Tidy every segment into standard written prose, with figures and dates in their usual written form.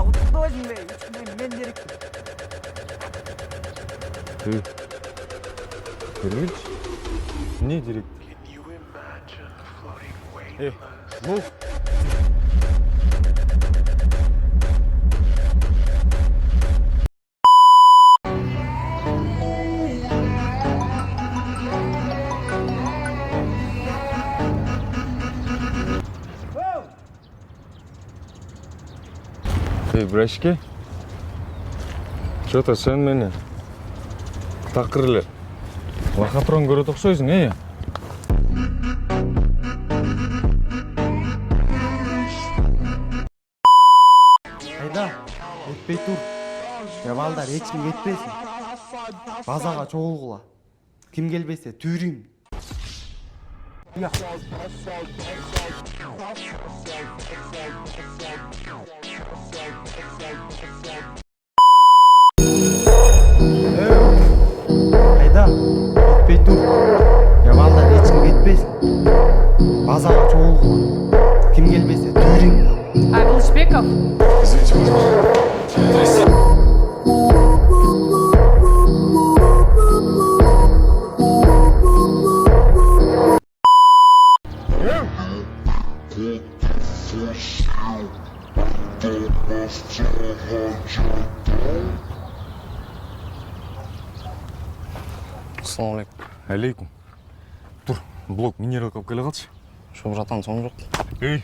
Утукту өзүң мен директор. Бермейді. Не директор? Move. Брашке, что-то сен мені тақырлы. Лохотрон көреді ұқсайсың, Айда, өтпей тұр. Жабалдар ешкім кетпесін. Базаға чоғылғыла. Кім келбесе түйреймін. Айда, өтпей тұр. Жабалдар ешкім кетпесін. Базаға чоғылғыла. Кім келбесе түйреймін. Кылычбеков. Ассалаумалейкум. Алейкум. Тұр, блок минерал қап келе қалшы. Шоқ жатан соң жоқ. Ей!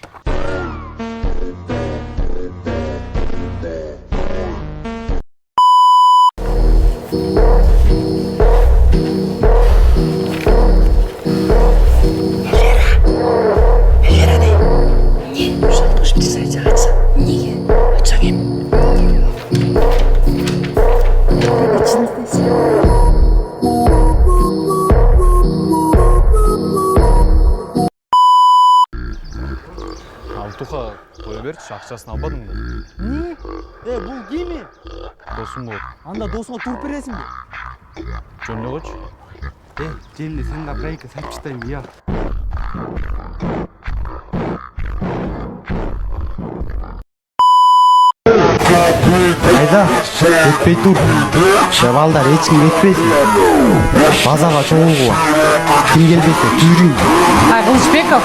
Алтуха қой берші, ақшасын албадың ба? Не? Бұл кеме? Досым болды. Анда досыңа туып бересің бе? Жөніне қойшы. Желінде сен направайка сәпчістаймын, я. Айда, өтпей тұр. Жабалдар ешкім кетпесін. Базаға чоғылғыла. Кім келбесе түйреймін. Кылычбеков.